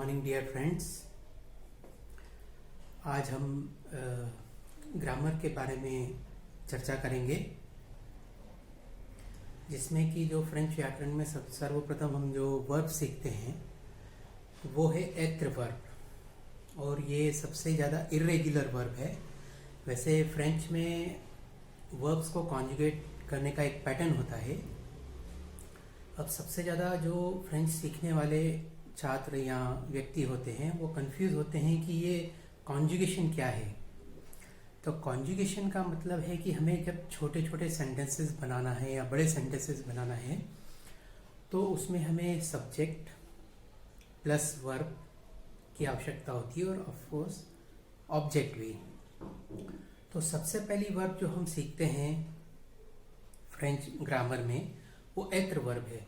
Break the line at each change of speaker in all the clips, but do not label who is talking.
Morning dear friends. आज हम grammar के बारे में चर्चा करेंगे, जिसमें कि जो फ्रेंच व्याकरण में सर्वप्रथम हम जो वर्ब सीखते हैं वो है एत्र वर्ब, और ये सबसे ज़्यादा इर्रेगुलर वर्ब है। वैसे फ्रेंच में वर्ब्स को कॉन्जुगेट करने का एक पैटर्न होता है। अब सबसे ज़्यादा जो फ्रेंच सीखने वाले छात्र या व्यक्ति होते हैं वो कंफ्यूज होते हैं कि ये कॉन्जुगेशन क्या है। तो कॉन्जुगेशन का मतलब है कि हमें जब छोटे छोटे सेंटेंसेस बनाना है या बड़े सेंटेंसेस बनाना है तो उसमें हमें सब्जेक्ट प्लस वर्ब की आवश्यकता होती है, और ऑफ कोर्स ऑब्जेक्ट भी। तो सबसे पहली वर्ब जो हम सीखते हैं फ्रेंच ग्रामर में वो एत्र वर्ब है,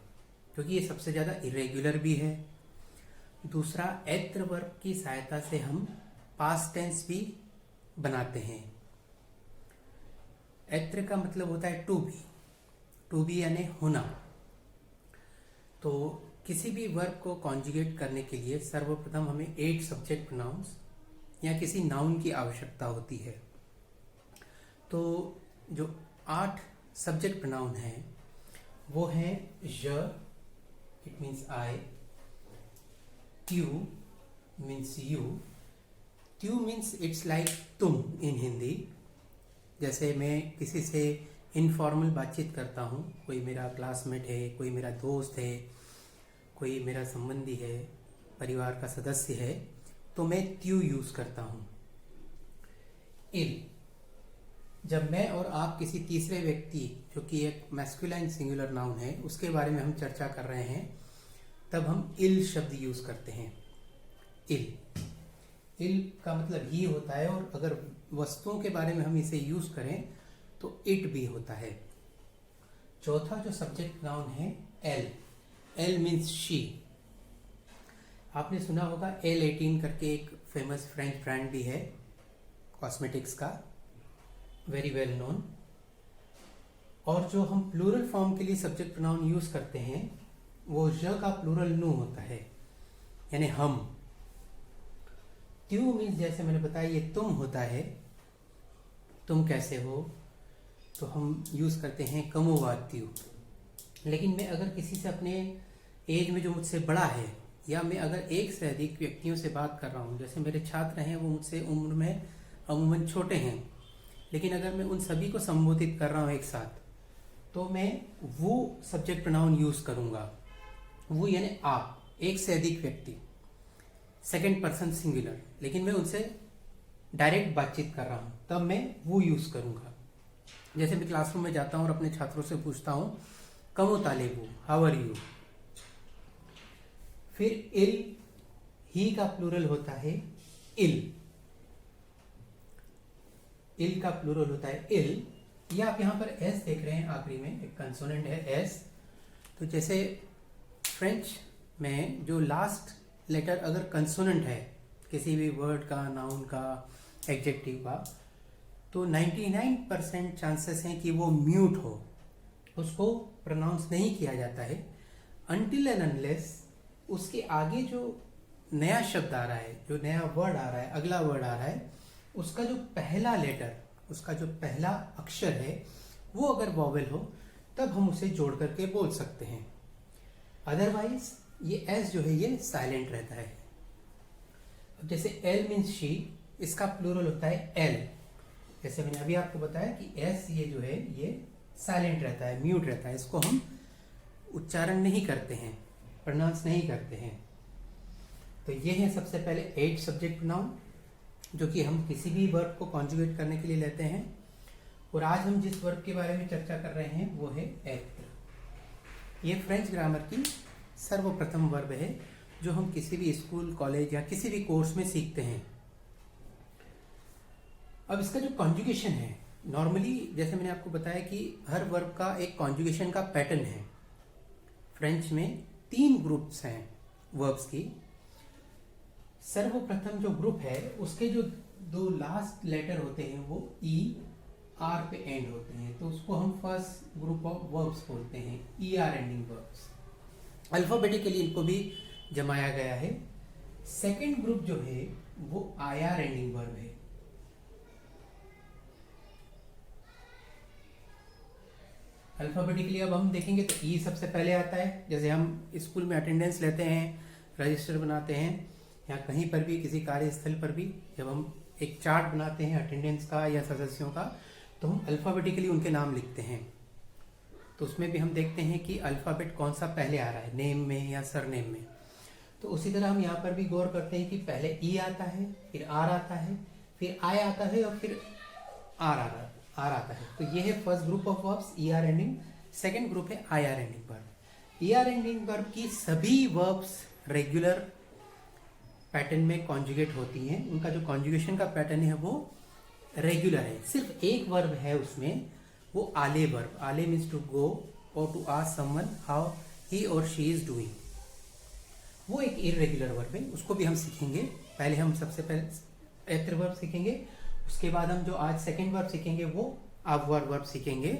क्योंकि ये सबसे ज़्यादा इरेगुलर भी है। दूसरा, एत्र वर्ब की सहायता से हम पास्ट टेंस भी बनाते हैं। एत्र का मतलब होता है टू बी यानी होना। तो किसी भी वर्ब को कॉन्जुगेट करने के लिए सर्वप्रथम हमें 8 सब्जेक्ट प्रोनाउंस या किसी नाउन की आवश्यकता होती है। तो जो 8 सब्जेक्ट प्रोनाउन हैं वो है ज, इट मीन्स आई, ट्यू मीन्स यू, ट्यू मीन्स इट्स लाइक तुम इन हिंदी। जैसे मैं किसी से इनफॉर्मल बातचीत करता हूँ, कोई मेरा क्लासमेट है, कोई मेरा दोस्त है, कोई मेरा संबंधी है, परिवार का सदस्य है, तो मैं ट्यू यूज़ करता हूँ। इल, जब मैं और आप किसी तीसरे व्यक्ति, जो कि एक मैस्कुलाइन सिंगुलर नाउन है, उसके बारे में हम चर्चा कर रहे हैं, तब हम इल शब्द यूज करते हैं। इल का मतलब ही होता है, और अगर वस्तुओं के बारे में हम इसे यूज करें तो इट भी होता है। चौथा जो सब्जेक्ट नाउन है एल मीन्स शी। आपने सुना होगा L18 करके एक फेमस फ्रेंच ब्रांड भी है कॉस्मेटिक्स का, वेरी वेल नोन। और जो हम प्लूरल फॉर्म के लिए सब्जेक्ट प्रोनाउन यूज करते हैं वो ज का प्लूरल नु होता है, यानी हम। ट्यू मीन्स, जैसे मैंने बताया, ये तुम होता है, तुम कैसे हो, तो हम यूज करते हैं कमोवात्यू। लेकिन मैं अगर किसी से अपने एज में जो मुझसे बड़ा है, या मैं अगर एक से अधिक व्यक्तियों से बात कर रहा हूँ, जैसे मेरे छात्र हैं वो मुझसे उम्र में अमूमन छोटे हैं, लेकिन अगर मैं उन सभी को संबोधित कर रहा हूँ एक साथ, तो मैं वो सब्जेक्ट प्रोनाउन यूज करूंगा। वो यानी आप, एक से अधिक व्यक्ति, सेकंड पर्सन सिंगुलर, लेकिन मैं उनसे डायरेक्ट बातचीत कर रहा हूँ, तब मैं वो यूज करूंगा। जैसे मैं क्लासरूम में जाता हूँ और अपने छात्रों से पूछता हूँ कमो तालेबू, हाउ आर यू। फिर इल, ही का प्लूरल होता है इल का प्लूरल होता है इल। ये आप यहाँ पर एस देख रहे हैं, आखिरी में एक कंसोनेंट है एस। तो जैसे फ्रेंच में जो लास्ट लेटर अगर कंसोनेंट है किसी भी वर्ड का, नाउन का, एडजेक्टिव का, तो 99% चांसेस हैं कि वो म्यूट हो, उसको प्रोनाउंस नहीं किया जाता है अनटिल एंड अनलेस उसके आगे जो नया शब्द आ रहा है, जो नया वर्ड आ रहा है, अगला वर्ड आ रहा है, उसका जो पहला लेटर, उसका जो पहला अक्षर है वो अगर वॉवेल हो, तब हम उसे जोड़ करके बोल सकते हैं। अदरवाइज ये एस जो है ये साइलेंट रहता है। अब जैसे एल मीन्स शी, इसका प्लूरल होता है एल। जैसे मैंने अभी आपको बताया कि एस ये जो है ये साइलेंट रहता है, म्यूट रहता है, इसको हम उच्चारण नहीं करते हैं, प्रोनाउंस नहीं करते हैं। तो ये है सबसे पहले 8 सब्जेक्ट प्रोनाउन, जो कि हम किसी भी वर्ब को कॉन्जुगेट करने के लिए लेते हैं। और आज हम जिस वर्ब के बारे में चर्चा कर रहे हैं वो है एत्र। ये फ्रेंच ग्रामर की सर्वप्रथम वर्ब है जो हम किसी भी स्कूल, कॉलेज या किसी भी कोर्स में सीखते हैं। अब इसका जो कॉन्जुगेशन है, नॉर्मली जैसे मैंने आपको बताया कि हर वर्ब का एक कॉन्जुगेशन का पैटर्न है। फ्रेंच में 3 ग्रुप्स हैं वर्ब्स की। सर्वप्रथम जो ग्रुप है उसके जो 2 लास्ट लेटर होते हैं वो ई आर पे एंड होते हैं, तो उसको हम फर्स्ट ग्रुप ऑफ वर्ब्स बोलते हैं, ई आर एंडिंग वर्ब्स। अल्फाबेटिकली इनको भी जमाया गया है सेकेंड ग्रुप जो है वो आईआर एंडिंग वर्ब है। अल्फाबेटिकली अब हम देखेंगे तो ई सबसे पहले आता है। जैसे हम स्कूल में अटेंडेंस लेते हैं, रजिस्टर बनाते हैं, या कहीं पर भी किसी कार्यस्थल पर भी जब हम एक चार्ट बनाते हैं अटेंडेंस का या सदस्यों का, तो हम अल्फाबेटिकली उनके नाम लिखते हैं। तो उसमें भी हम देखते हैं कि अल्फ़ाबेट कौन सा पहले आ रहा है, नेम में या सरनेम में। तो उसी तरह हम यहाँ पर भी गौर करते हैं कि पहले ई आता है, फिर आर आता है, फिर आई आता है और फिर आर आता है। तो ये है first group of verbs, E R ending. Second group है I R ending verb. E R ending verb की सभी वर्ब्स रेगुलर पैटर्न में कॉन्जुगेट होती हैं। उनका जो कॉन्जुगेशन का पैटर्न है वो रेगुलर है। सिर्फ एक वर्ब है उसमें, वो आले वर्ब। आले मीन्स टू गो और to ask someone how he और शी इज डूइंग। वो एक इरेगुलर वर्ब है, उसको भी हम सीखेंगे। पहले हम सबसे पहले एत्र वर्ब सीखेंगे, उसके बाद हम जो आज सेकेंड वर्ब सीखेंगे वो अवर वर्ब सीखेंगे,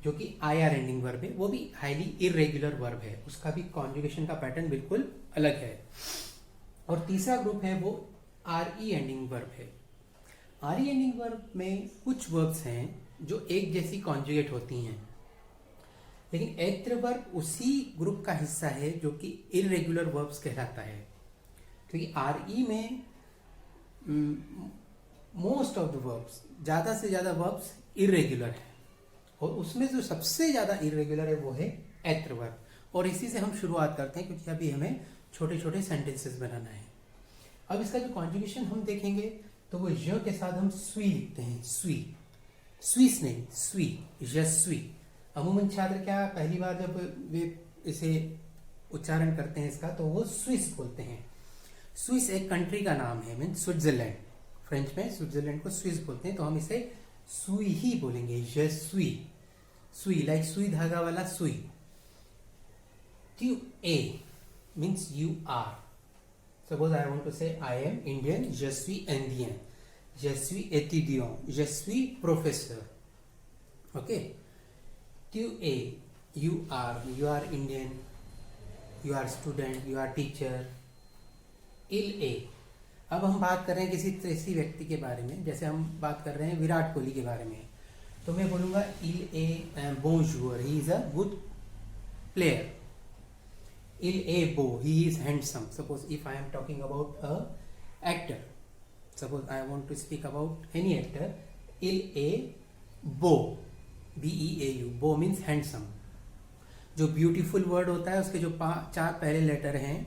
जो कि आई आर एंडिंग वर्ब है। वो भी हाईली इरेगुलर वर्ब है, उसका भी कॉन्जुगेशन का पैटर्न बिल्कुल अलग है। और तीसरा ग्रुप है वो आर ई एंडिंग वर्ब है। आर ई एंडिंग वर्ब में कुछ वर्ब्स हैं जो एक जैसी कॉन्जुगेट होती हैं, लेकिन एत्र वर्ब उसी ग्रुप का हिस्सा है जो कि इरेगुलर वर्ब्स कहलाता है। क्योंकि आर ई में मोस्ट ऑफ द वर्ब्स, ज़्यादा से ज़्यादा वर्ब्स इरेगुलर है, और उसमें जो सबसे ज़्यादा इरेगुलर है वो है एत्र वर्ब। और इसी से हम शुरुआत करते हैं, क्योंकि अभी हमें छोटे छोटे सेंटेंसेस बनाना है। अब इसका जो कॉन्जुगेशन हम देखेंगे तो वो य के साथ हम स्वी लिखते हैं, स्वी, स्विस नहीं, स्वी, यस्वी। अमूमन छात्र क्या पहली बार जब वे इसे उच्चारण करते हैं इसका, तो वो स्विस बोलते हैं। स्विस एक कंट्री का नाम है, मीन स्विट्जरलैंड। फ्रेंच में स्विट्जरलैंड को स्विस बोलते हैं, तो हम इसे सुई ही बोलेंगे, यस्वी। सुई लाइक सुई धागा वाला सुई। ट्यू ए means you are. Suppose I want to say I am Indian, je suis indien, je suis étudiant, je suis professeur. Okay? Tu es, you are Indian, you are student, you are teacher. Il est. अब हम बात कर रहे हैं किसी ऐसी व्यक्ति के बारे में, जैसे हम बात कर रहे हैं विराट कोहली के बारे में, तो मैं बोलूँगा il est bon joueur, he is a good player. Il est beau, he is handsome. Suppose if I am talking about a actor, suppose I want to speak about any actor, il est beau, B-E-A-U, beau means handsome. जो beautiful word होता है उसके जो चार पहले letter हैं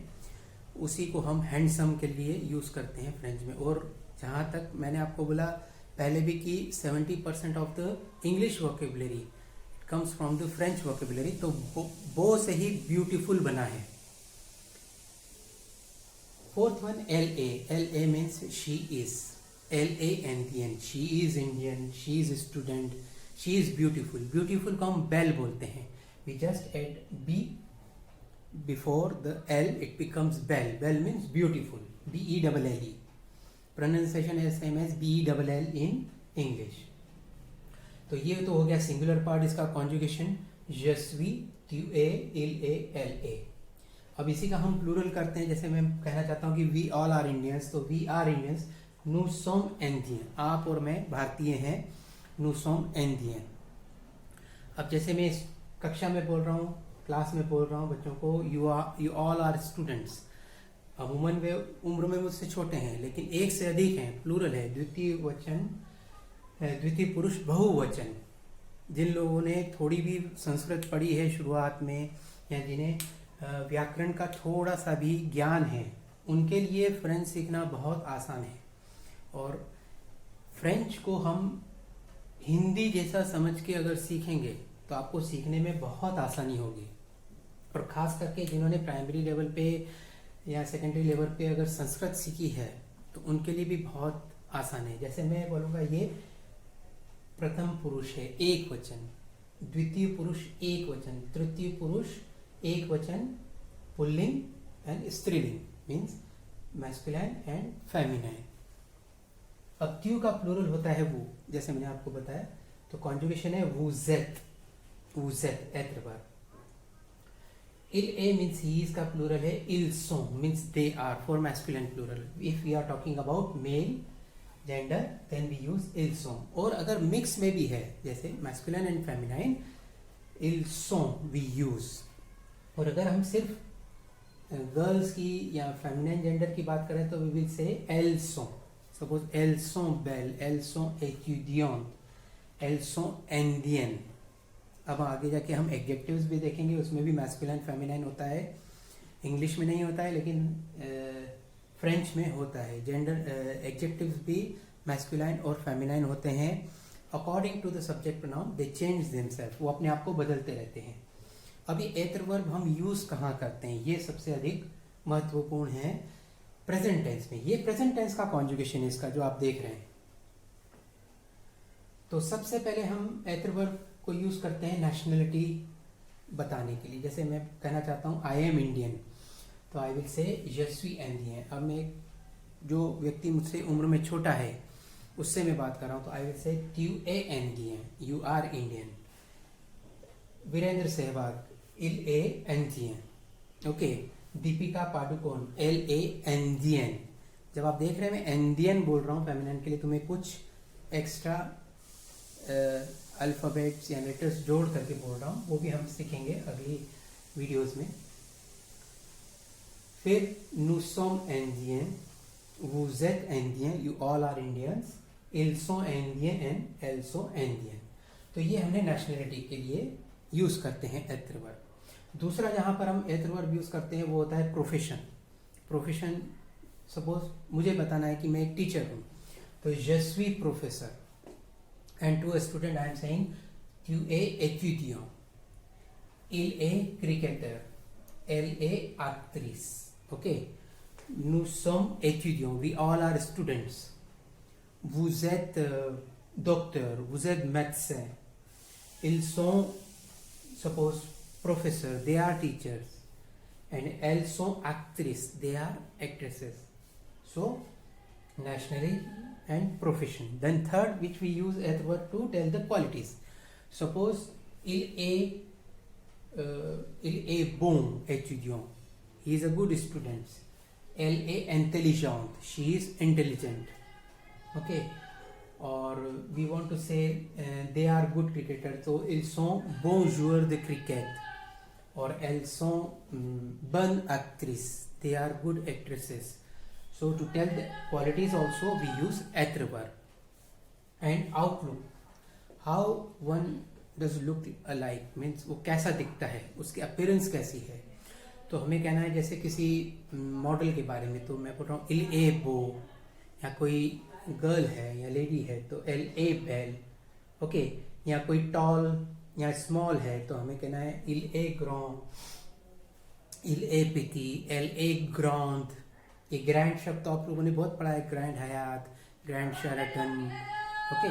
उसी को हम हैंडसम के लिए यूज करते हैं फ्रेंच में। और जहाँ तक मैंने आपको बोला पहले भी कि 70% of the English vocabulary comes from the French vocabulary, तो बो से ही ब्यूटीफुल बना है। Fourth one L A means she is, LANDN, she is Indian, she is student, she is beautiful. Beautiful को हम बेल बोलते हैं, we just add B before the L, it becomes बेल। बेल means beautiful, BELLE। Pronunciation is same as BELL in English. तो ये तो हो गया सिंगुलर पार्ट इसका कॉन्जुगेशन, यस्वी, ट्यूए, इल ए, एल ए। अब इसी का हम प्लूरल करते हैं। जैसे मैं कहना चाहता हूँ कि वी ऑल आर इंडियंस, तो वी आर इंडियंस, नू सोम एंडियन, आप और मैं भारतीय हैं, नू सोम एंडियन। अब जैसे मैं इस कक्षा में बोल रहा हूँ, क्लास में बोल रहा हूँ बच्चों को, यू ऑल आर स्टूडेंट्स। अमूमन वे उम्र में मुझसे छोटे हैं, लेकिन एक से अधिक हैं, प्लूरल है, द्वितीय वचन, द्वितीय पुरुष बहुवचन। जिन लोगों ने थोड़ी भी संस्कृत पढ़ी है शुरुआत में, या जिन्हें व्याकरण का थोड़ा सा भी ज्ञान है, उनके लिए फ्रेंच सीखना बहुत आसान है। और फ्रेंच को हम हिंदी जैसा समझ के अगर सीखेंगे तो आपको सीखने में बहुत आसानी होगी। और ख़ास करके जिन्होंने प्राइमरी लेवल पे या सेकेंडरी लेवल पे अगर संस्कृत सीखी है तो उनके लिए भी बहुत आसान है। जैसे मैं बोलूँगा ये प्रथम पुरुष है, एक वचन, द्वितीय पुरुष एक वचन, तृतीय पुरुष एक वचन, पुल्लिंग एंड स्त्रीलिंग, मीन्स मैस्कुलाइन एंड फेमिनाइन। अब त्यू का प्लूरल होता है वो, जैसे मैंने आपको बताया, तो कॉन्जुगेशन है वूजेट, वूजेट एत्र verb. Ill A means he इसका प्लूरल है, इल सो means they are for masculine plural. If we are talking about male gender then we use इल सो. और अगर मिक्स में भी है जैसे मैस्कुलिन एंड फेमिनाइन, इल सो वी यूज. और अगर हम सिर्फ गर्ल्स की या फेमिनाइन जेंडर की बात करें तो वी विल से एल सो. सपोज एल सो बेल, एल सो एट्यूडियन, एल सो एंडियन. अब आगे जाके हम एडजेक्टिव्स भी देखेंगे, उसमें भी मैस्कुलिन फेमिनाइन होता है. इंग्लिश में नहीं होता है लेकिन फ्रेंच में होता है. जेंडर एडजेक्टिव्स भी मैस्कुलिन और फेमिनाइन होते हैं. According to the subject pronoun they change themselves, वो अपने आप को बदलते रहते हैं. अभी एतर वर्ब हम यूज कहाँ करते हैं, ये सबसे अधिक महत्वपूर्ण है प्रेजेंट टेंस में. ये प्रेजेंट टेंस का कॉन्जुगेशन है इसका जो आप देख रहे हैं. तो सबसे पहले हम एतर वर्ब को यूज करते हैं नेशनलिटी बताने के लिए. जैसे मैं कहना चाहता हूँ आई एम इंडियन, तो आई विल से je suis इंडियन. अब मैं जो व्यक्ति मुझसे उम्र में छोटा है उससे मैं बात कर रहा हूँ तो I will say tu es Indian, you are Indian. Virender Sehwag, il est Indian. Okay. Deepika Padukone, elle est Indian. जब आप देख रहे हैं मैं इंडियन बोल रहा हूँ फेमिनिन के लिए, तो मैं कुछ एक्स्ट्रा अल्फ़ाबेट्स या लेटर्स जोड़ करके बोल रहा हूँ, वो भी हम सीखेंगे अगली वीडियोस में. फिर nous sommes indiens, vous êtes indiens, you all are Indians, ils sont indiens and elles sont indiennes. तो ये हमने नेशनलिटी के लिए यूज करते हैं एतर वर्ब. दूसरा जहाँ पर हम एतर वर्ब यूज करते हैं वो होता है प्रोफेशन. प्रोफेशन, सपोज मुझे बताना है कि मैं एक टीचर हूँ, तो je suis professor. And to a student I am saying tu es étudiant, il est cricketer, elle est actrice. Okay, nous sommes étudiants, we all are students. Vous êtes docteur, vous êtes médecin. Ils sont, suppose, professeurs, they are teachers. And elles sont actrices, they are actresses. So nationally and profession. Then third, which we use as word to tell the qualities. Suppose il est bon étudiant, he is a good student. Elle est intelligente, she is intelligent. Okay. Or we want to say they are good cricketers, so ils sont bons joueurs de cricket. Or elles sont bonnes actrices, they are good actresses. So to tell the qualities also we use एतर verb. And outlook, how one does look alike, means वो कैसा दिखता है, उसकी appearance कैसी है. तो हमें कहना है जैसे किसी मॉडल के बारे में, तो मैं बोल रहा हूँ il est beau, या कोई गर्ल है या लेडी है तो elle est belle. ओके. या कोई टॉल या स्मॉल है तो हमें कहना है il est grand, il est petit, elle est grande. ये ग्रैंड शब्द तो आप लोगों ने बहुत पढ़ा है, Grand Hyatt, Grand Sheraton, okay,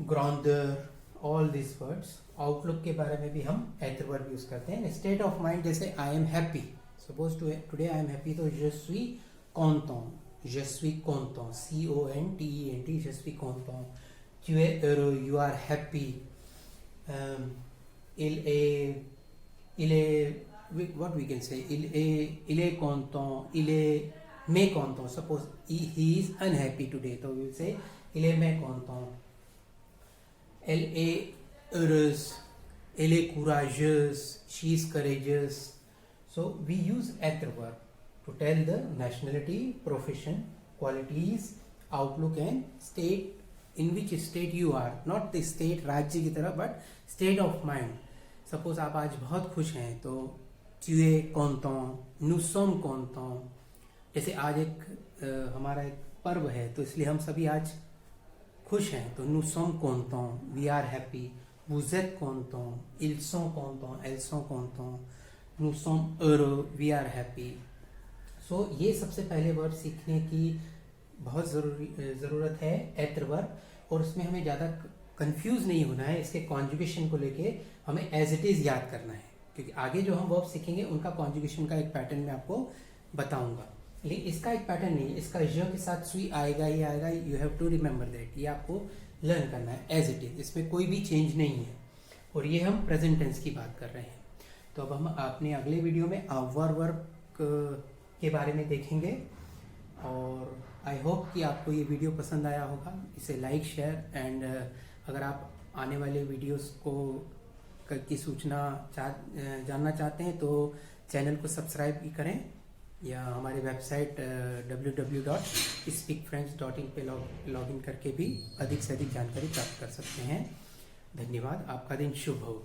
grander, all this words. Outlook के बारे में भी हम एतर वर्ब यूज करते हैं. स्टेट ऑफ माइंड, जैसे I am happy, suppose today I am happy, तो je suis content, je suis content, CONTENT, je suis content. Tu es heureux, you are happy. Il est what we can say, il est content, il est mécontent. Suppose he is unhappy today, so we will say il est mécontent. Elle est heureuse, elle est courageuse, she is courageous. So we use एतर verb to tell the nationality, profession, qualities, outlook and state, in which state you are, not the state राज्य की तरह, but state of mind. Suppose आप आज बहुत खुश हैं तो tu es content, nous sommes contents. जैसे आज एक हमारा एक पर्व है तो इसलिए हम सभी आज खुश हैं, तो nous sommes contents, we are happy. Vous êtes contents, ils sont contents, elles sont contents. nous sommes heureux, we are happy. So ये सबसे पहले वर्ड सीखने की बहुत ज़रूरत है एतर वर्ब, और उसमें हमें ज़्यादा कंफ्यूज नहीं होना है. इसके कॉन्जुगेशन को लेके हमें एज इट इज़ याद करना है, क्योंकि आगे जो हम वर्ब सीखेंगे उनका कॉन्जुगेशन का एक पैटर्न मैं आपको बताऊंगा. लेकिन इसका एक पैटर्न नहीं, इसका ज के साथ सुई आएगा ही आएगा. You have to remember that. ये आपको लर्न करना है एज इट इज, इसमें कोई भी चेंज नहीं है. और ये हम प्रेजेंट टेंस की बात कर रहे हैं. तो तो अब हम अपने अगले वीडियो में आवर वर्क के बारे में देखेंगे। और आई होप कि आपको ये वीडियो पसंद आया होगा। इसे लाइक शेयर एंड अगर आप आने वाले वीडियोस को की सूचना जानना चाहते हैं तो चैनल को सब्सक्राइब भी करें या हमारे वेबसाइट www.speakfrench.in पे लॉगिन करके भी अधिक से अधिक जानकारी प्राप्त कर सकते हैं। धन्यवाद। आपका दिन शुभ हो।